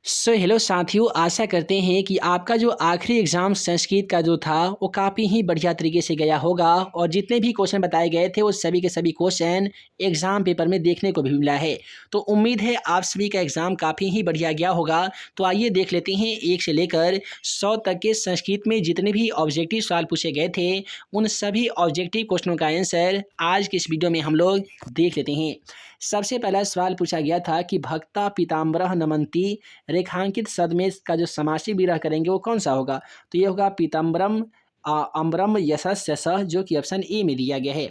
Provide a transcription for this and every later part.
Hello साथियों, आशा करते हैं कि आपका जो आखिरी एग्ज़ाम संस्कृत का जो था वो काफ़ी ही बढ़िया तरीके से गया होगा और जितने भी क्वेश्चन बताए गए थे वो सभी के सभी क्वेश्चन एग्ज़ाम पेपर में देखने को भी मिला है। तो उम्मीद है आप सभी का एग्ज़ाम काफ़ी ही बढ़िया गया होगा। तो आइए देख लेते हैं 1 से लेकर 100 तक के संस्कृत में जितने भी ऑब्जेक्टिव सवाल पूछे गए थे उन सभी ऑब्जेक्टिव क्वेश्चनों का आंसर आज के इस वीडियो में हम लोग देख लेते हैं। सबसे पहला सवाल पूछा गया था कि भक्ता पीताम्बरः नमन्ति रेखांकित शब्द में इसका जो समासी विग्रह करेंगे वो कौन सा होगा? तो ये होगा पीताम्बरम अम्बरम यशस्य सह, जो कि ऑप्शन ए में दिया गया है।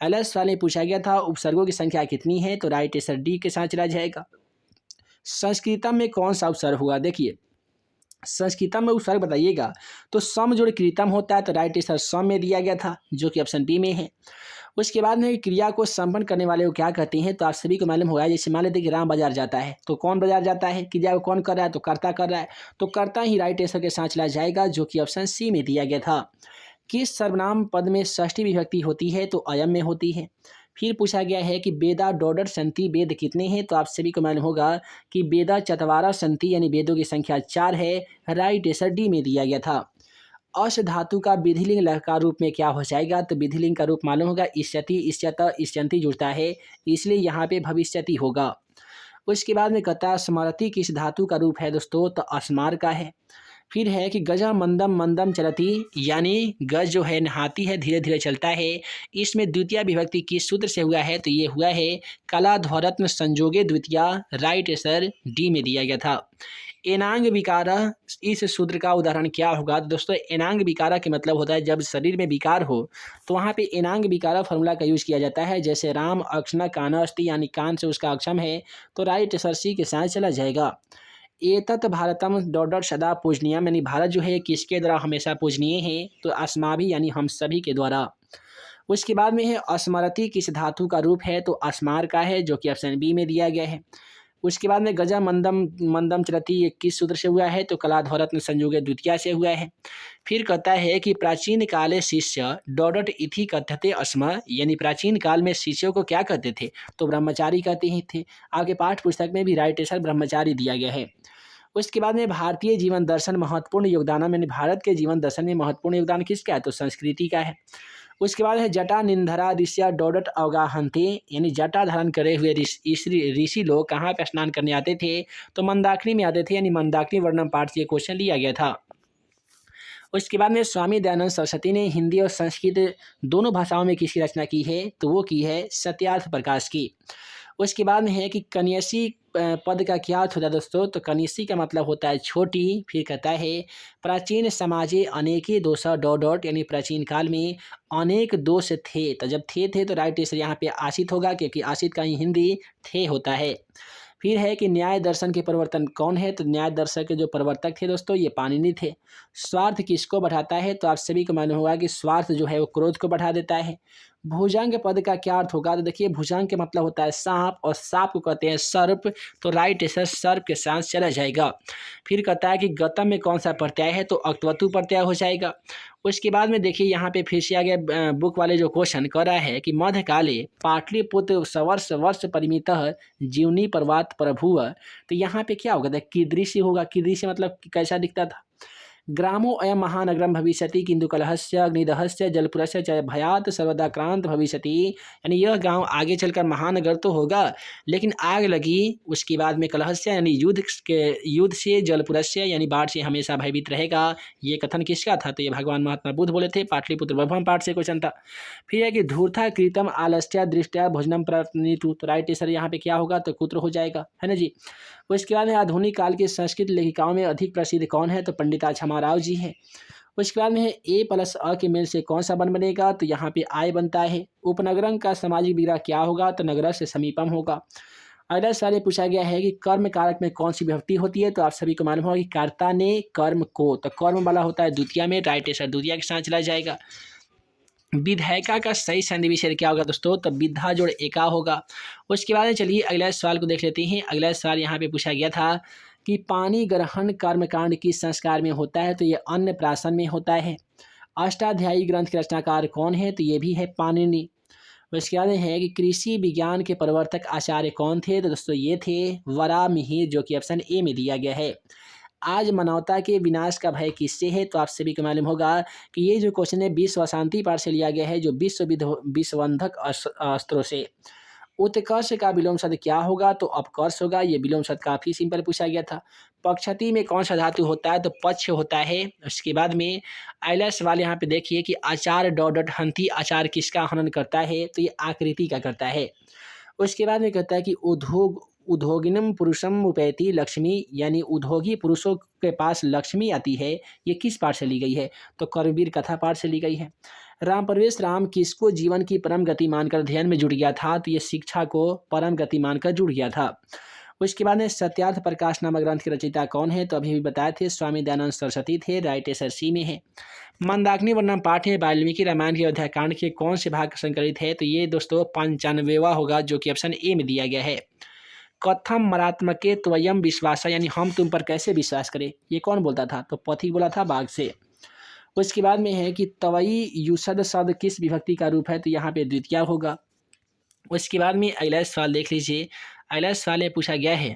अगला सवाल में पूछा गया था उपसर्गों की संख्या कितनी है? तो राइट आंसर डी के साथ चला जाएगा। संस्कृतम में कौन सा उपसर्ग हुआ? देखिए संस्कृतम में उपसर्ग बताइएगा। तो सम जोड़ कृतम होता है, तो राइट आंसर सम में दिया गया था जो कि ऑप्शन बी में है। उसके बाद में क्रिया को संपन्न करने वाले को क्या कहते हैं? तो आप सभी को मालूम होगा, जैसे मान लेते हैं कि राम बाजार जाता है तो कौन बाजार जाता है? क्रिया को कौन कर रहा है? तो कर्ता कर रहा है, तो कर्ता ही राइट आंसर के साथ चला जाएगा जो कि ऑप्शन सी में दिया गया था। किस सर्वनाम पद में षष्ठी विभक्ति होती है? तो अयम में होती है। फिर पूछा गया है कि वेदा डॉडर संति, वेद कितने हैं? तो आप सभी को मालूम होगा कि वेदा चतवारा संति यानी वेदों की संख्या 4 है। राइट आंसर डी में दिया गया था। अश धातु का विधिलिंग लकार रूप में क्या हो जाएगा? तो विधिलिंग का रूप मालूम होगा इष्यति, इष्यत, इष्यन्ति जुड़ता है, इसलिए यहाँ पे भविष्यति होगा। उसके बाद में कहता है स्मरति किस धातु का रूप है दोस्तों? तो अस्मार का है। फिर है कि गजा मंदम मंदम चलती, यानी गज जो है नहाती है, धीरे धीरे चलता है, इसमें द्वितीय विभक्ति किस सूत्र से हुआ है? तो ये हुआ है कला ध्वरत्न संजोगे द्वितीय। राइट आंसर डी में दिया गया था। एनांग विकारा, इस सूत्र का उदाहरण क्या होगा? तो दोस्तों एनांग विकारा के मतलब होता है जब शरीर में विकार हो तो वहाँ पे एनांग विकारा फॉर्मूला का यूज किया जाता है। जैसे राम अक्षण कान अस्ति, यानी कान से उसका अक्षम है, तो राइट आंसर सी के साथ चला जाएगा। एतत् भारतम डॉट डॉट सदा पूजनीयम, यानी भारत जो है किसके द्वारा हमेशा पूजनीय है? तो अस्माभि यानी हम सभी के द्वारा। उसके बाद में है स्मरति किस धातु का रूप है? तो अस्मार का है जो कि ऑप्शन बी में दिया गया है। उसके बाद में गजा मंदम मंदम चलती, ये किस सूत्र से हुआ है? तो कलाध्वरत्न संयोगे द्वितीया से हुआ है। फिर कहता है कि प्राचीन काले शिष्य डॉडट इथि कथ्यते अस्म, यानी प्राचीन काल में शिष्यों को क्या कहते थे? तो ब्रह्मचारी कहते ही थे। आपके पाठ पुस्तक में भी राइट आंसर ब्रह्मचारी दिया गया है। उसके बाद में भारतीय जीवन दर्शन महत्वपूर्ण योगदान, मैंने भारत के जीवन दर्शन में महत्वपूर्ण योगदान किसका है? तो संस्कृति का है। उसके बाद है जटा निंधरा ऋष्या डोडट अवगाहन्ते, यानी जटा धारण करे हुए ऋषि लोग कहाँ पे स्नान करने आते थे? तो मंदाकिनी में आते थे, यानी मंदाकिनी वर्णम पाठ से ये क्वेश्चन लिया गया था। उसके बाद में स्वामी दयानंद सरस्वती ने हिंदी और संस्कृत दोनों भाषाओं में किसकी रचना की है? तो वो की है सत्यार्थ प्रकाश की। उसके बाद में है कि कन्यासी पद का क्या अर्थ होता है दोस्तों? तो कन्यासी का मतलब होता है छोटी। फिर कहता है प्राचीन समाजे अनेके दोष डॉट डॉट, यानी प्राचीन काल में अनेक दोष थे, तो जब थे तो राइट आंसर यहाँ पे आशित होगा, क्योंकि आशित का ही हिंदी थे होता है। फिर है कि न्याय दर्शन के प्रवर्तन कौन है? तो न्याय दर्शन के जो प्रवर्तक थे दोस्तों ये पाणिनि थे। स्वार्थ किसको बढ़ाता है? तो आप सभी को मालूम होगा कि स्वार्थ जो है वो क्रोध को बढ़ा देता है। भुजंग पद का क्या अर्थ होगा? तो देखिए भुजंग के मतलब होता है सांप, और सांप को कहते हैं सर्प, तो राइट आंसर सर्प के साथ चला जाएगा। फिर कहता है कि गतम में कौन सा प्रत्यय है? तो अक्तवतु प्रत्यय हो जाएगा। उसके बाद में देखिए यहाँ पे फिर से आगे बुक वाले जो क्वेश्चन कर रहा है कि मध्यकाले पाटलिपुत्र सवर्ष वर्ष परिमितः जीवनी पर्वत प्रभुव, तो यहाँ पे क्या होगा? कीदृशी होगा। कीदृशी मतलब कैसा दिखता था? ग्रामो अयम महानगरम भविष्यति किंतु कलहस्य अग्निदहस्य जलपुरस्य च भयात सर्वदा क्रांत भविष्यति, यानी यह गांव आगे चलकर महानगर तो होगा लेकिन आग लगी उसके बाद में कलहस्य यानी युद्ध से, जलपुरस्य यानी बाढ़ से हमेशा भयभीत रहेगा। ये कथन किसका था? तो ये भगवान महात्मा बुद्ध बोले थे। पाटलिपुत्र वैभवम पाठ से क्वेश्चन था। फिर है कि धूर्था कृतम आलस्या दृष्टया भोजनम प्राप्तु, तो राइट आंसर यहाँ पे क्या होगा? तो कुत्र हो जाएगा, है ना जी। उसके बाद में आधुनिक काल की संस्कृत लेखिकाओं में अधिक प्रसिद्ध कौन है? तो पंडिता क्षमाराव जी हैं। उसके बाद में है ए प्लस अ के मेल से कौन सा बन बनेगा? तो यहाँ पे आय बनता है। उपनगरम का सामाजिक विग्रह क्या होगा? तो नगर से समीपम होगा। अगला सवाल ये पूछा गया है कि कर्म कारक में कौन सी विभक्ति होती है? तो आप सभी को मालूम होगा कि कर्ता ने कर्म को, तो कर्म वाला होता है द्वितीय में, राइट आंसर द्वितीय के साथ चला जाएगा। विधायिका का सही संधि विच्छेद क्या होगा दोस्तों? तो विधा जोड़ एका होगा। उसके बाद चलिए अगला सवाल को देख लेते हैं। अगला सवाल यहाँ पे पूछा गया था कि पानी ग्रहण कर्मकांड किस संस्कार में होता है? तो ये अन्न प्राशन में होता है। अष्टाध्यायी ग्रंथ के रचनाकार कौन है? तो ये भी है पाणिनि। उसके बाद में है कि कृषि विज्ञान के प्रवर्तक आचार्य कौन थे? तो दोस्तों ये थे वराहमिहिर, जो कि ऑप्शन ए में दिया गया है। आज मानवता के विनाश का भय किससे है? तो आप सभी को मालूम होगा कि ये जो क्वेश्चन है विश्व अशांति पाठ से लिया गया है, जो विश्वबंधक अस्त्रों से। उत्कर्ष का विलोम शब्द क्या होगा? तो अपकर्ष होगा। ये विलोम शब्द काफ़ी सिंपल पूछा गया था। पक्षती में कौन सा धातु होता है? तो पक्ष होता है। उसके बाद में आइलैश वाले यहाँ पे देखिए कि आचार डॉट डॉट हंती, आचार किसका हनन करता है? तो ये आकृति का करता है। उसके बाद में कहता है कि उद्योगिनम पुरुषम उपैति लक्ष्मी, यानी उद्योगी पुरुषों के पास लक्ष्मी आती है, ये किस पाठ से ली गई है? तो कर्मवीर कथा पाठ से ली गई है। राम प्रवेश राम किसको जीवन की परम गति मानकर ध्यान में जुट गया था? तो ये शिक्षा को परम गति मानकर जुट गया था। उसके बाद में सत्यार्थ प्रकाश नामक ग्रंथ के रचयिता कौन है? तो अभी भी बताए थे स्वामी दयानंद सरस्वती थे, राइट आंसर सी में है। मंदाकिनी वर्णम पाठ में वाल्मीकि रामायण के अयोध्याकांड के कौन से भाग संकलित है? तो ये दोस्तों 95वां होगा, जो कि ऑप्शन ए में दिया गया है। कथम मरात्मके त्वयम विश्वासा, यानी हम तुम पर कैसे विश्वास करें, ये कौन बोलता था? तो पथिक बोला था बाघ से। उसके बाद में है कि तवई युषद शब्द किस विभक्ति का रूप है? तो यहाँ पे द्वितीया होगा। उसके बाद में अगला सवाल देख लीजिए। अगला सवाल ये पूछा गया है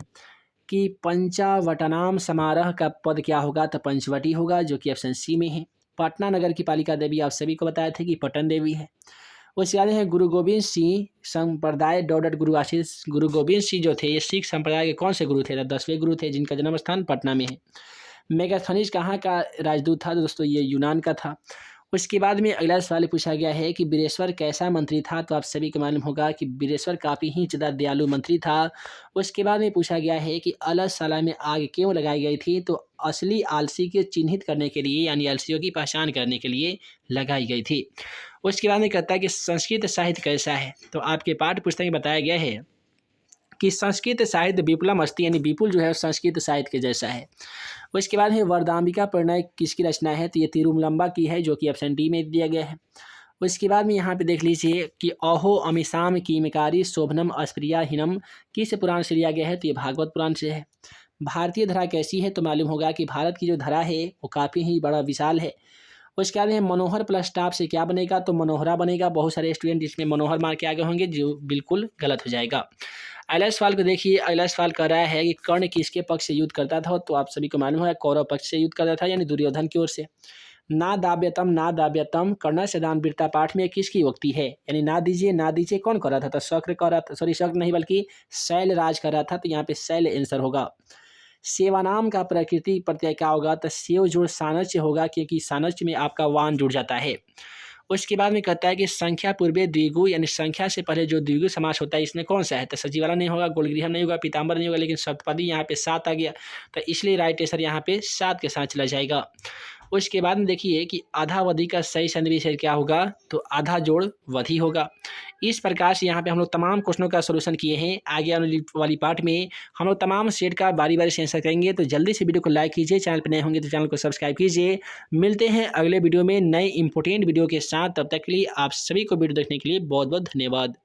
कि पंचावटनाम समारोह का पद क्या होगा? तो पंचवटी होगा, जो कि ऑप्शन सी में है। पटना नगर की पालिका देवी आप सभी को बताए थे कि पटन देवी है। उसके बाद है गुरु गोविंद सिंह संप्रदाय डॉट गुरु आशीष। गुरु गोविंद सिंह जो थे ये सिख संप्रदाय के कौन से गुरु थे? तो 10वें गुरु थे, जिनका जन्म स्थान पटना में है। मेगास्थनीज कहाँ का राजदूत था? दोस्तों ये यूनान का था। उसके बाद में अगला सवाल पूछा गया है कि बीरेश्वर कैसा मंत्री था? तो आप सभी को मालूम होगा कि बीरेश्वर काफ़ी ही ज़्यादा दयालु मंत्री था। उसके बाद में पूछा गया है कि अलसला में आग क्यों लगाई गई थी? तो असली आलसी के चिन्हित करने के लिए, यानी आलसियों की पहचान करने के लिए लगाई गई थी। उसके बाद में कहता है कि संस्कृत साहित्य कैसा है? तो आपके पाठ्य पुस्तक में बताया गया है कि संस्कृत साहित्य विपुलम अस्ति, यानी विपुल जो है संस्कृत साहित्य के जैसा है। उसके बाद है वरदाम्बिका परिणय किसकी रचना है? तो ये तिरुमलम्बा की है, जो कि ऑप्शन डी में दिया गया है। उसके बाद में यहाँ पे देख लीजिए कि अहो अमिशाम कीमकारी शोभनम अस्प्रिया हिनम किस पुराण से लिया गया है? तो ये भागवत पुराण से है। भारतीय धरा कैसी है? तो मालूम होगा कि भारत की जो धरा है वो काफ़ी ही बड़ा विशाल है। उसके बाद में मनोहर प्लस स्टाफ से क्या बनेगा? तो मनोहरा बनेगा। बहुत सारे स्टूडेंट इसमें मनोहर मार के आगे होंगे, जो बिल्कुल गलत हो जाएगा। अगला सवाल को देखिए। अगला सवाल कर रहा है कि कर्ण किसके पक्ष से युद्ध करता था? तो आप सभी को मालूम है कौरव पक्ष से युद्ध करता था, यानी दुर्योधन की ओर से। ना दाव्यतम कर्ण से दान वीरता पाठ में किसकी उक्ति है? यानी ना दीजिए कौन कर रहा था? तो शक्र कर रहा था, सॉरी शक्र नहीं बल्कि शैलराज कर रहा था। तो यहाँ पे शैल आंसर होगा। सेवानाम का प्रकृति प्रत्यय क्या होगा? तो सेव जोड़ सानच्य होगा, क्योंकि सानच्य में आपका वान जुड़ जाता है। उसके बाद में कहता है कि संख्या पूर्वे द्विगु, यानी संख्या से पहले जो द्विगु समास होता है इसमें कौन सा है? तो सजीवाला नहीं होगा, गोलगृहम नहीं होगा, पीताम्बर नहीं होगा, लेकिन सप्तपदी यहाँ पे 7 आ गया, तो इसलिए राइट आंसर यहाँ पे 7 के साथ चला जाएगा। उसके बाद में देखिए कि आधावधि का सही सन्निवेश क्या होगा? तो आधा जोड़ वधि होगा। इस प्रकार से यहाँ पे हम लोग तमाम क्वेश्चनों का सोल्यूशन किए हैं। आगे आने वाली पार्ट में हम लोग तमाम सेट का बारी बारी से आंसर करेंगे। तो जल्दी से वीडियो को लाइक कीजिए, चैनल पर नए होंगे तो चैनल को सब्सक्राइब कीजिए। मिलते हैं अगले वीडियो में नए इंपॉर्टेंट वीडियो के साथ। तब तक के लिए आप सभी को वीडियो देखने के लिए बहुत बहुत धन्यवाद।